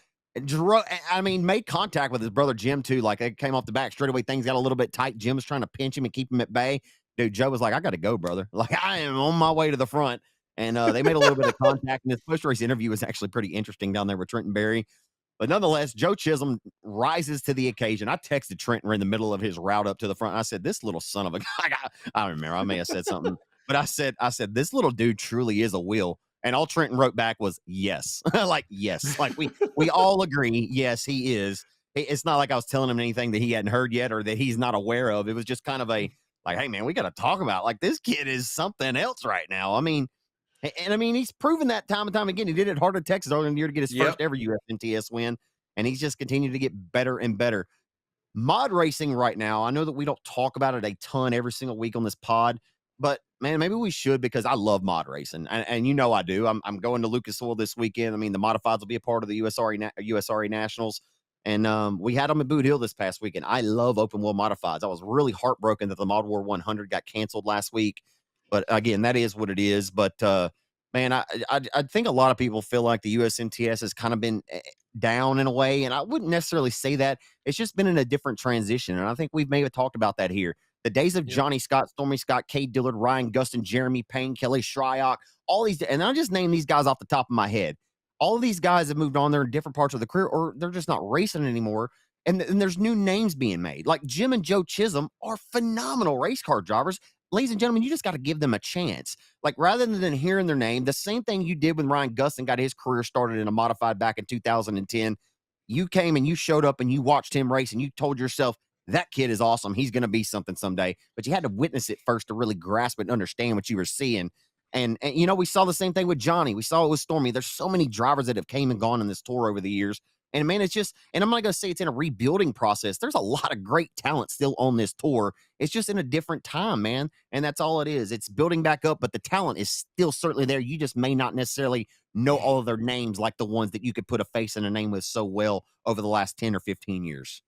Speaker 1: I mean, made contact with his brother Jim too. Like, it came off the back straight away. Things got a little bit tight. Jim was trying to pinch him and keep him at bay. Dude, Joe was like, I got to go, brother. Like, I am on my way to the front. And they made a little bit of contact. And this post-race interview was actually pretty interesting down there with Trenton Berry. But nonetheless, Joe Chisholm rises to the occasion. I texted Trenton in the middle of his route up to the front. I said, this little son of a I don't remember. I may have said something. But I said, this little dude truly is a wheel. And all Trenton wrote back was yes. Like, yes. Like, we all agree, yes, he is. It's not like I was telling him anything that he hadn't heard yet or that he's not aware of. It was just kind of a, like, hey, man, we got to talk about, like, this kid is something else right now. I mean, and I mean, he's proven that time and time again. He did it at Heart of Texas earlier in the year to get his first ever USMTS win. And he's just continued to get better and better. Mod racing right now, I know that we don't talk about it a ton every single week on this pod, but man, maybe we should, because I love mod racing. And you know I do. I'm going to Lucas Oil this weekend. I mean, the modifieds will be a part of the USRA Nationals. And we had them at Boothill this past weekend. I love open wheel modifieds. I was really heartbroken that the Mod War 100 got canceled last week. But again, that is what it is. But man, I think a lot of people feel like the USMTS has kind of been down in a way, and I wouldn't necessarily say that. It's just been in a different transition, and I think we've maybe talked about that here. The days of Johnny Scott, Stormy Scott, Cade Dillard, Ryan Gustin, Jeremy Payne, Kelly Shryock, all these, and I just named these guys off the top of my head. All of these guys have moved on. They're in different parts of the career, or they're just not racing anymore. And there's new names being made. Like Jim and Joe Chisholm are phenomenal race car drivers. Ladies and gentlemen, you just got to give them a chance. Like, rather than hearing their name, the same thing you did when Ryan Gustin got his career started in a modified back in 2010. You came and you showed up and you watched him race and you told yourself, that kid is awesome. He's going to be something someday. But you had to witness it first to really grasp it and understand what you were seeing. And you know, we saw the same thing with Johnny. We saw it with Stormy. There's so many drivers that have came and gone in this tour over the years. And man, it's just, and I'm not going to say it's in a rebuilding process. There's a lot of great talent still on this tour. It's just in a different time, man. And that's all it is. It's building back up, but the talent is still certainly there. You just may not necessarily know all of their names like the ones that you could put a face and a name with so well over the last 10 or 15 years.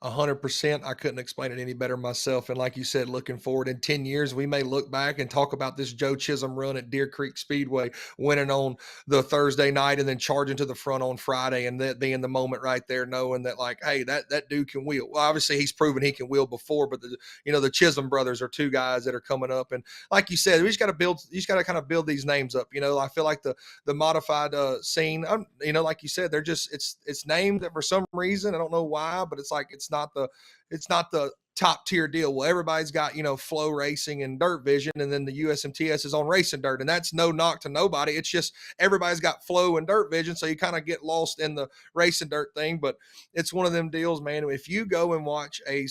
Speaker 2: 100%. I couldn't explain it any better myself. And like you said, looking forward in 10 years, we may look back and talk about this Joe Chisholm run at Deer Creek Speedway, winning on the Thursday night and then charging to the front on Friday, and that being the moment right there, knowing that, like, hey, that dude can wheel. Well, obviously he's proven he can wheel before, but the Chisholm brothers are two guys that are coming up. And like you said, we just got to build, you just got to kind of build these names up. I feel like the modified scene, like you said, they're just, it's named for some reason. I don't know why, but it's like, it's not the top tier deal. Well, everybody's got, flow racing and dirt vision, and then the USMTS is on racing dirt, and that's no knock to nobody. It's just everybody's got flow and dirt vision, so you kind of get lost in the racing dirt thing. But it's one of them deals, man. If you go and watch a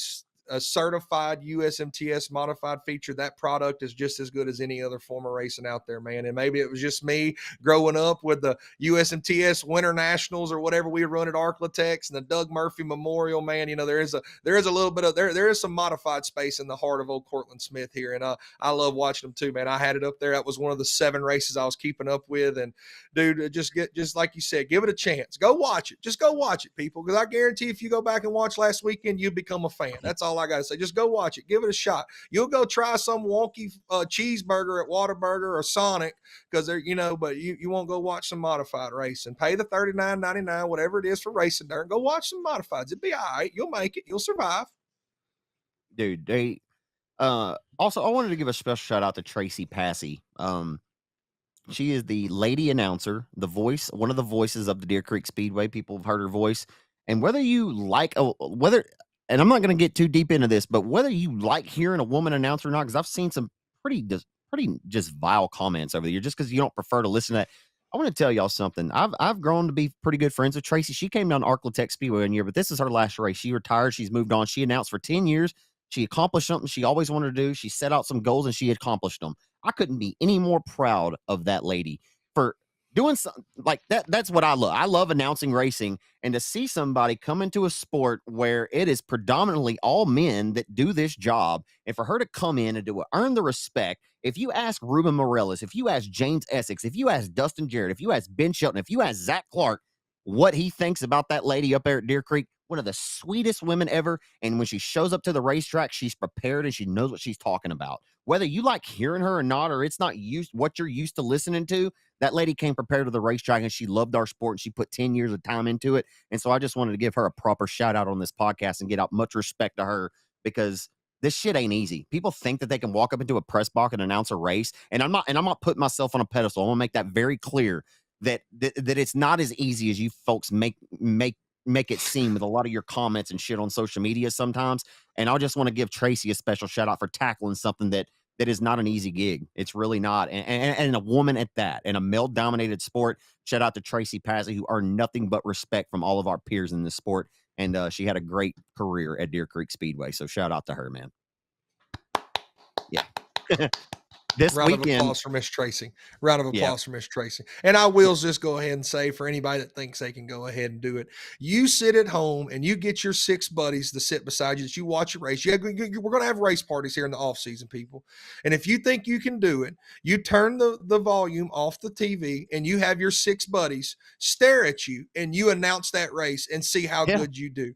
Speaker 2: a certified USMTS modified feature, that product is just as good as any other form of racing out there, man. And maybe it was just me growing up with the USMTS Winter Nationals or whatever we run at ark-la-tex and the Doug Murphy Memorial, man. There is a little bit of there is some modified space in the heart of old Cortland Smith here, and I love watching them too, man. I had it up there. That was one of the 7 races I was keeping up with, and dude, just like you said, give it a chance. Go watch it. Just go watch it, people, because I guarantee if you go back and watch last weekend, you become a fan. That's all I got to say. Just go watch it. Give it a shot. You'll go try some wonky cheeseburger at Whataburger or Sonic because they're, but you won't go watch some modified racing. Pay the $39.99, whatever it is for racing dirt. Go watch some modifieds. It'll be all right. You'll make it. You'll survive.
Speaker 1: Dude, they also, I wanted to give a special shout out to Tracy Passy. She is the lady announcer, the voice, one of the voices of the Deer Creek Speedway. People have heard her voice. And whether you like, and I'm not going to get too deep into this, but whether you like hearing a woman announcer or not, because I've seen some pretty just vile comments over the year, just because you don't prefer to listen to that. I want to tell y'all something. I've grown to be pretty good friends with Tracy. She came down to ark-la-tex Speedway one year, but this is her last race. She retired. She's moved on. She announced for 10 years. She accomplished something she always wanted to do. She set out some goals and she accomplished them. I couldn't be any more proud of that lady for doing something like that. That's what I love. I love announcing racing, and to see somebody come into a sport where it is predominantly all men that do this job, and for her to come in and do it, earn the respect. If you ask Ruben Morales, if you ask James Essex, if you ask Dustin Jarrett, if you ask Ben Shelton, if you ask Zach Clark, what he thinks about that lady up there at Deer Creek, one of the sweetest women ever. And when she shows up to the racetrack, she's prepared and she knows what she's talking about. Whether you like hearing her or not, or it's not what you're used to listening to, that lady came prepared to the racetrack and she loved our sport and she put 10 years of time into it. And so I just wanted to give her a proper shout out on this podcast and get out much respect to her, because this shit ain't easy. People think that they can walk up into a press box and announce a race. And I'm not putting myself on a pedestal. I want to make that very clear that it's not as easy as you folks make it seem with a lot of your comments and shit on social media sometimes. And I just want to give Tracy a special shout out for tackling something that is not an easy gig. It's really not. And a woman at that, in a male dominated sport. Shout out to Tracy Passy, who earned nothing but respect from all of our peers in this sport. And she had a great career at Deer Creek Speedway. So shout out to her, man. Yeah. This
Speaker 2: Round
Speaker 1: weekend,
Speaker 2: of applause for Miss Tracy. Round of applause for Miss Tracy. And I will just go ahead and say, for anybody that thinks they can go ahead and do it, you sit at home and you get your 6 buddies to sit beside you that you watch a race. We're going to have race parties here in the off season, people. And if you think you can do it, you turn the volume off the TV and you have your 6 buddies stare at you and you announce that race and see how good you do.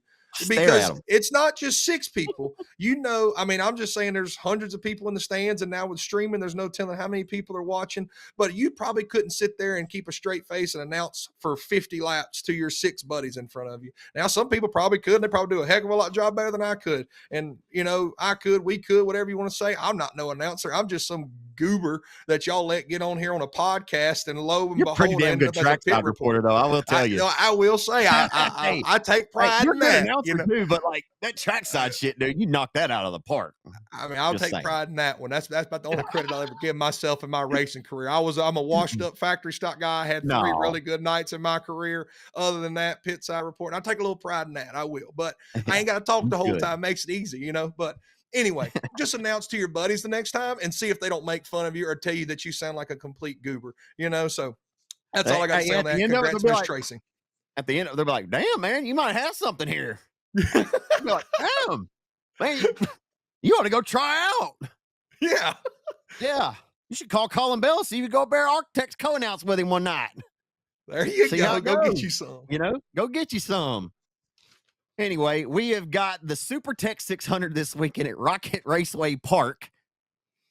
Speaker 2: Because it's not just 6 people, I'm just saying there's hundreds of people in the stands, and now with streaming, there's no telling how many people are watching, but you probably couldn't sit there and keep a straight face and announce for 50 laps to your 6 buddies in front of you. Now, some people probably could, and they probably do a heck of a lot job better than I could. And, we could, whatever you want to say. I'm not no announcer. I'm just some goober that y'all let get on here on a podcast, and lo and behold,
Speaker 1: pretty damn good trackside reporter, though. I will tell you.
Speaker 2: I will say, I take pride in that.
Speaker 1: Too, but like that trackside shit, dude, you knocked that out of the park.
Speaker 2: I'll take pride in that one. That's about the only credit I'll ever give myself in my racing career. I'm a washed up factory stock guy. I had 3 really good nights in my career. Other than that, pit side report. I take a little pride in that. I will, but I ain't got to talk the whole time. Makes it easy, But anyway, just announce to your buddies the next time and see if they don't make fun of you or tell you that you sound like a complete goober. So that's all I got to say on that. Congrats, Miss Tracy.
Speaker 1: At the end, they'll be like, "Damn, man, you might have something here." I'd be like, "Damn, man, you ought to go try out." Yeah. You should call Colin Bell, see if you go bear ark-la-tex co-announce with him one night.
Speaker 2: There you go. Go get you some.
Speaker 1: Go get you some. Anyway, we have got the SuperTech 600 this weekend at Rocket Raceway Park.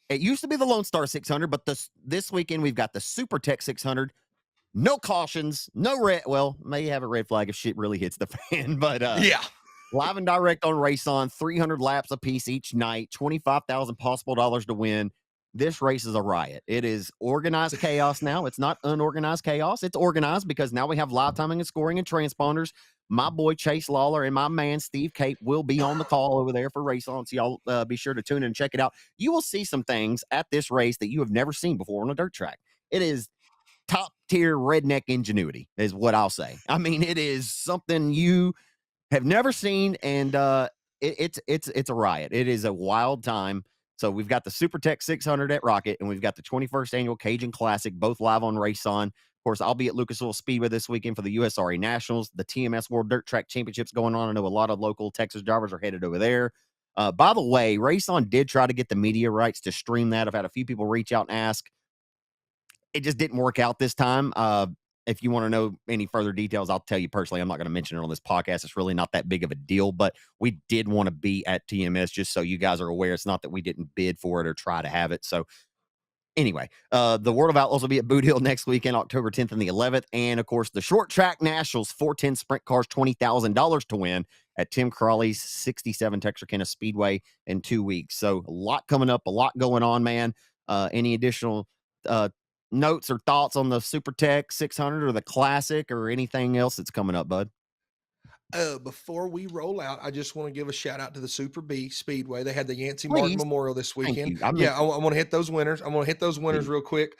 Speaker 1: It used to be the Lone Star 600, but this weekend we've got the SuperTech 600. No cautions, no red. Well, may have a red flag if shit really hits the fan, but live and direct on RaceON, 300 laps a piece each night, 25,000 possible dollars to win. This race is a riot. It is organized chaos now. It's not unorganized chaos. It's organized because now we have live timing and scoring and transponders. My boy Chase Lawler and my man Steve Cape will be on the call over there for RaceON, so y'all be sure to tune in and check it out. You will see some things at this race that you have never seen before on a dirt track. It is top tier redneck ingenuity is what I'll say. I mean, it is something you have never seen, and it's a riot. It is a wild time. So we've got the SuperTech 600 at Rocket, and we've got the 21st annual Cajun Classic, both live on RaceON. Of course, I'll be at Lucasville Speedway this weekend for the USRA Nationals. The TMS World Dirt Track Championships going on. I know a lot of local Texas drivers are headed over there. By the way, RaceON did try to get the media rights to stream that. I've had a few people reach out and ask. It just didn't work out this time. If you want to know any further details, I'll tell you personally. I'm not going to mention it on this podcast. It's really not that big of a deal, but we did want to be at TMS just so you guys are aware. It's not that we didn't bid for it or try to have it. So anyway, the World of Outlaws will be at Boothill next weekend, October 10th and the 11th. And of course, the Short Track Nationals, 410 sprint cars, $20,000 to win at Tim Crawley's 67 Texarkana Speedway in 2 weeks. So a lot coming up, a lot going on, man. Any additional notes or thoughts on the SuperTech 600 or the Classic or anything else that's coming up, bud?
Speaker 2: Before we roll out, I just want to give a shout out to the Super B Speedway. They had the Yancey Martin
Speaker 1: Please.
Speaker 2: Memorial this
Speaker 1: Thank
Speaker 2: weekend.
Speaker 1: you.
Speaker 2: Yeah, I want to hit those winners. I want to hit those winners
Speaker 1: Please.
Speaker 2: real quick.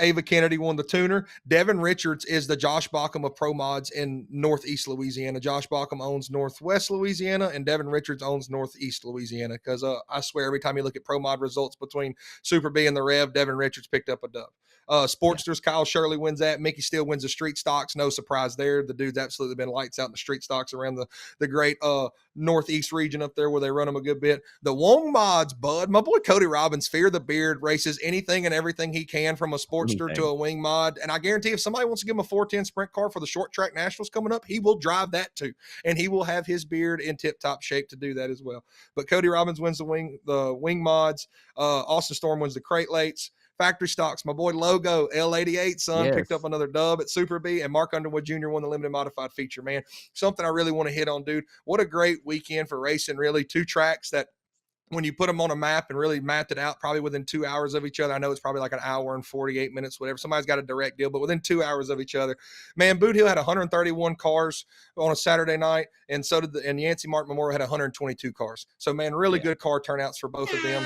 Speaker 2: Ava Kennedy won the tuner. Devin Richards is the Josh Bauckham of Pro Mods in Northeast Louisiana. Josh Bauckham owns Northwest Louisiana, and Devin Richards owns Northeast Louisiana. Because I swear, every time you look at Pro Mod results between Super B and the Rev, Devin Richards picked up a dub. Sportsters, Kyle Shirley wins that. Mickey Steele wins the street stocks. No surprise there. The dude's absolutely been lights out in the street stocks around the great Northeast region up there where they run them a good bit. The Wong Mods, bud. My boy Cody Robbins, Fear the Beard, races anything and everything he can from a Sportster to a Wing Mod. And I guarantee if somebody wants to give him a 410 sprint car for the Short Track Nationals coming up, he will drive that too. And he will have his beard in tip-top shape to do that as well. But Cody Robbins wins the Wing Mods. Austin Storm wins the Crate Lates. Factory stocks, my boy Logo, L88 son, picked up another dub at Super B, and Mark Underwood Jr. won the limited modified feature, man. Something I really want to hit on, dude. What a great weekend for racing, really. Two tracks that when you put them on a map and really mapped it out, probably within 2 hours of each other. I know it's probably like an hour and 48 minutes, whatever. Somebody's got a direct deal, but within 2 hours of each other. Man, Boothill had 131 cars on a Saturday night, and so did and Yancey Martin Memorial had 122 cars. So, man, really good car turnouts for both of them.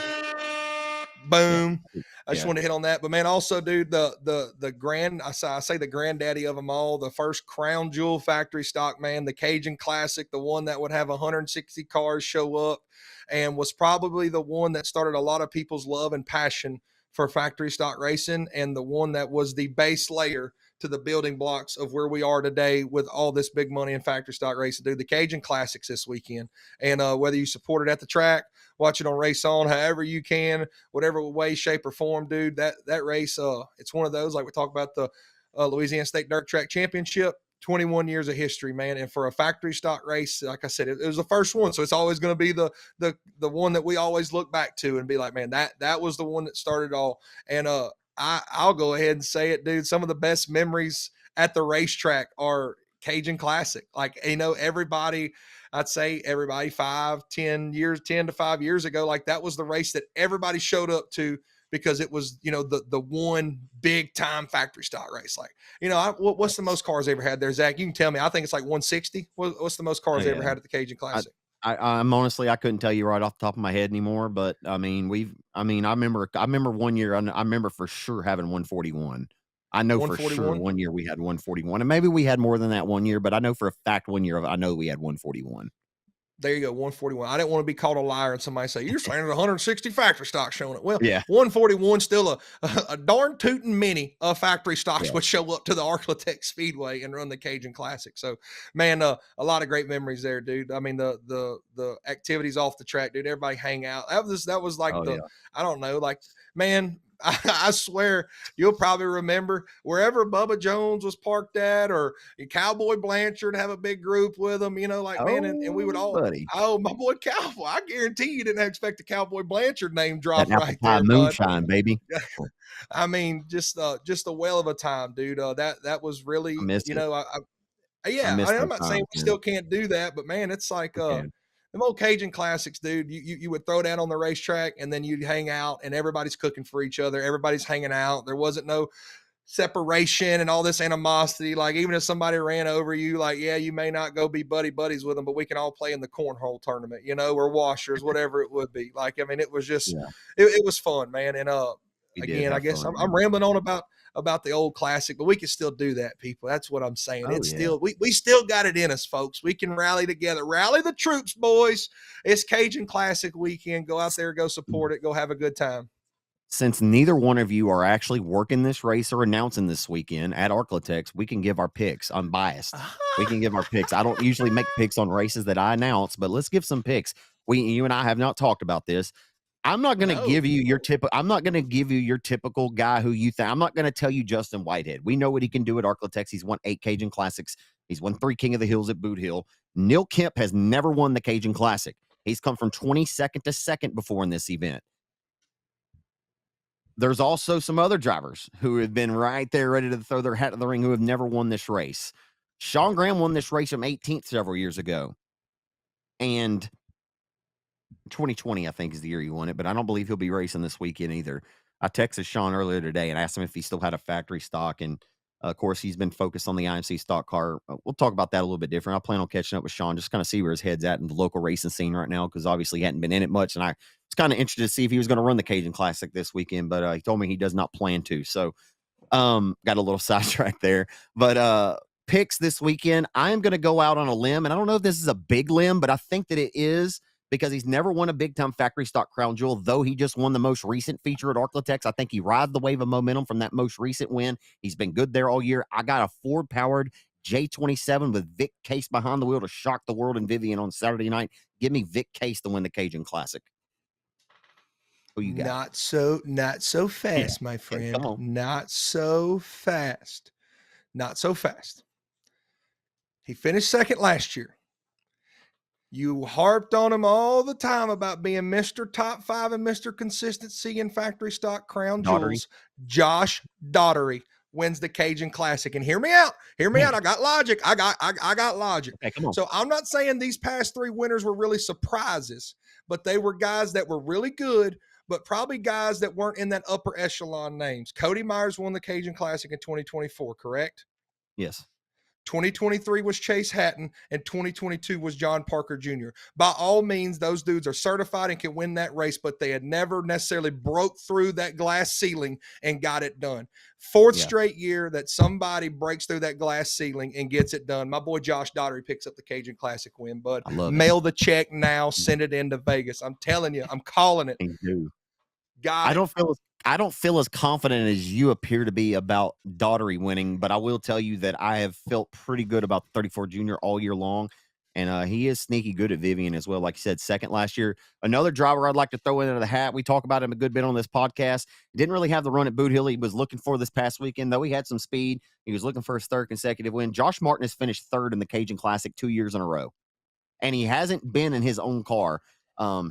Speaker 2: Boom. I just want to hit on that. But man, also, dude, the grand, I say the granddaddy of them all, the first crown jewel factory stock, man, the Cajun Classic, the one that would have 160 cars show up, and was probably the one that started a lot of people's love and passion for factory stock racing, and the one that was the base layer to the building blocks of where we are today with all this big money in factory stock racing, dude. The Cajun Classics this weekend. And whether you support it at the track, watch it on RaceON, however you can, whatever way, shape, or form, dude, that race, it's one of those, like we talked about the Louisiana State Dirt Track Championship, 21 years of history, man. And for a factory stock race, like I said, it was the first one. So it's always going to be the one that we always look back to and be like, man, that was the one that started all. And I'll go ahead and say it, dude. Some of the best memories at the racetrack are Cajun Classic. Like, everybody, I'd say everybody 10 to 5 years ago, like that was the race that everybody showed up to because it was, the one big time factory stock race. Like, what's the most cars they ever had there, Zach? You can tell me. I think it's like 160. What's the most cars they ever had at the Cajun Classic?
Speaker 1: I'm honestly, I couldn't tell you right off the top of my head anymore, but I remember 1 year, I remember for sure having 141. I know for sure 1 year we had 141, and maybe we had more than that 1 year, but I know for a fact 1 year I know we had 141.
Speaker 2: There you go, 141. I didn't want to be called a liar and somebody say, you're saying there's 160 factory stocks showing it. Well, 141 still a darn tootin' mini of factory stocks would show up to the Ark-la-Tex Speedway and run the Cajun Classic. So, man, a lot of great memories there, dude. I mean, the activities off the track, dude, everybody hang out. That was like I don't know, like, man, I swear you'll probably remember wherever Bubba Jones was parked at, or Cowboy Blanchard have a big group with them, man, and we would all, my boy Cowboy, I guarantee you didn't expect a Cowboy Blanchard name drop right there.
Speaker 1: Moonshine, baby.
Speaker 2: I mean, just a whale of a time, dude. That was really, I'm not saying we still can't do that, but man, it's like, them old Cajun Classics, dude, you would throw down on the racetrack and then you'd hang out and everybody's cooking for each other. Everybody's hanging out. There wasn't no separation and all this animosity. Like, even if somebody ran over you, like, yeah, you may not go be buddies with them, but we can all play in the cornhole tournament, or washers, whatever it would be. Like, I mean, it was just, it was fun, man. And again, I guess I'm rambling on about about the old classic, but we can still do that, people. That's what I'm saying.
Speaker 1: Oh,
Speaker 2: It's
Speaker 1: yeah.
Speaker 2: still we still got it in us, folks. We can rally together, rally the troops, boys. It's Cajun Classic weekend. Go out there, go support it, go have a good time.
Speaker 1: Since neither one of you are actually working this race or announcing this weekend at ark-la-tex, we can give our picks unbiased. We can give our picks. I don't usually make picks on races that I announce, but let's give some picks. You and I have not talked about this. I'm not going to give you your I'm not going to give you your typical guy who you think. I'm not going to tell you Justin Whitehead. We know what he can do at ark-la-tex. He's won 8 Cajun Classics. He's won 3 King of the Hills at Boothill. Neil Kemp has never won the Cajun Classic. He's come from 22nd to 2nd before in this event. There's also some other drivers who have been right there ready to throw their hat in the ring who have never won this race. Sean Graham won this race from 18th several years ago. And 2020, I think, is the year he won it, but I don't believe he'll be racing this weekend either. I texted Sean earlier today and asked him if he still had a factory stock. And of course, he's been focused on the IMC stock car. We'll talk about that a little bit different. I plan on catching up with Sean, just kind of see where his head's at in the local racing scene right now, because obviously he hadn't been in it much. And I was kind of interested to see if he was going to run the Cajun Classic this weekend, but he told me he does not plan to. So got a little sidetracked there. But picks this weekend, I am going to go out on a limb. And I don't know if this is a big limb, but I think that it is, because he's never won a big-time factory stock crown jewel, though he just won the most recent feature at ark-la-tex. I think he rides the wave of momentum from that most recent win. He's been good there all year. I got a Ford-powered J27 with Vic Case behind the wheel to shock the world in Vivian on Saturday night. Give me Vic Case to win the Cajun Classic. Who you got?
Speaker 2: Not so fast, my friend.
Speaker 1: Come on.
Speaker 2: Not so fast. Not so fast. He finished second last year. You harped on him all the time about being Mr. Top 5 and Mr. Consistency in factory stock crown jewels. Josh Daugherty wins the Cajun Classic. And hear me out. Hear me out. I got logic. I got logic.
Speaker 1: Okay, come on.
Speaker 2: So I'm not saying these past 3 winners were really surprises, but they were guys that were really good, but probably guys that weren't in that upper echelon names. Cody Myers won the Cajun Classic in 2024, correct?
Speaker 1: Yes.
Speaker 2: 2023 was Chase Hatton, and 2022 was John Parker Jr. By all means, those dudes are certified and can win that race, but they had never necessarily broke through that glass ceiling and got it done. Fourth straight year that somebody breaks through that glass ceiling and gets it done. My boy Josh Daugherty picks up the Cajun Classic win, bud. Mail the check now, send it into Vegas. I'm telling you, I'm calling it.
Speaker 1: I don't feel as confident as you appear to be about Daugherty winning, but I will tell you that I have felt pretty good about 34 Junior all year long, and he is sneaky good at Vivian as well. Like you said, second last year. Another driver I'd like to throw into the hat. We talk about him a good bit on this podcast. Didn't really have the run at Boothill he was looking for this past weekend, though he had some speed. He was looking for his 3rd consecutive win. Josh Martin has finished 3rd in the Cajun Classic 2 years in a row, and he hasn't been in his own car.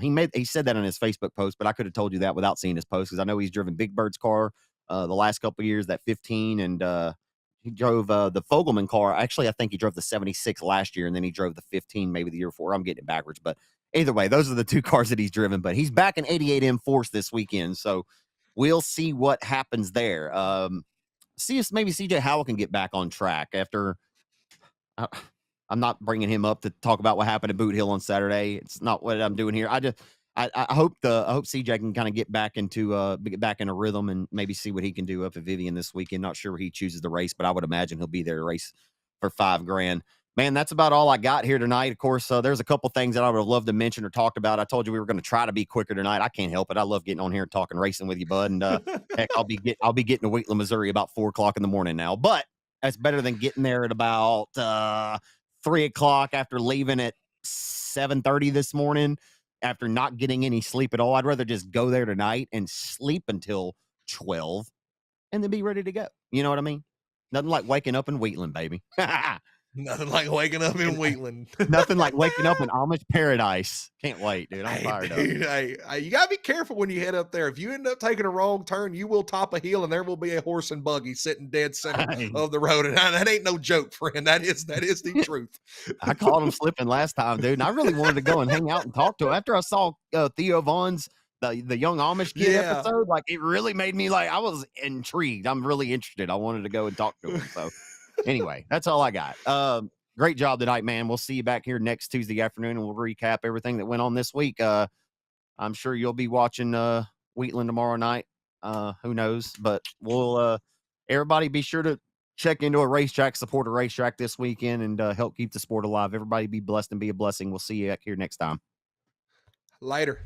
Speaker 1: He said that on his Facebook post, but I could have told you that without seeing his post, because I know he's driven Big Bird's car the last couple of years, that 15, and he drove the Fogelman car. Actually, I think he drove the 76 last year, and then he drove the 15 maybe the year before. I'm getting it backwards, but either way, those are the 2 cars that he's driven. But he's back in 88 M Force this weekend, so we'll see what happens there. See if maybe CJ Howell can get back on track after. I'm not bringing him up to talk about what happened at Boothill on Saturday. It's not what I'm doing here. I hope CJ can kind of get back into a rhythm and maybe see what he can do up at Vivian this weekend. Not sure where he chooses the race, but I would imagine he'll be there to race for $5,000. Man, that's about all I got here tonight. Of course, there's a couple things that I would have loved to mention or talked about. I told you we were going to try to be quicker tonight. I can't help it. I love getting on here and talking racing with you, bud. And heck, I'll be getting to Wheatland, Missouri about 4:00 in the morning now. But that's better than getting there at about 3:00 after leaving at 7:30 this morning after not getting any sleep at all. I'd rather just go there tonight and sleep until 12 and then be ready to go. You know what I mean? Nothing like waking up in Wheatland, baby.
Speaker 2: Nothing like waking up in Wheatland.
Speaker 1: Nothing like waking up in Amish paradise. Can't wait, dude. I'm fired up.
Speaker 2: Hey, you got to be careful when you head up there. If you end up taking a wrong turn, you will top a hill and there will be a horse and buggy sitting dead center of the road. And that ain't no joke, friend. That is the truth.
Speaker 1: I caught him slipping last time, dude. And I really wanted to go and hang out and talk to him. After I saw Theo Vaughn's the young Amish kid episode, like it really made me I was intrigued. I'm really interested. I wanted to go and talk to him. So anyway, that's all I got. Great job tonight, man. We'll see you back here next Tuesday afternoon, and we'll recap everything that went on this week. I'm sure you'll be watching Wheatland tomorrow night. Who knows? But we'll Everybody be sure to check into a racetrack, support a racetrack this weekend, and help keep the sport alive. Everybody be blessed and be a blessing. We'll see you here next time.
Speaker 2: Later.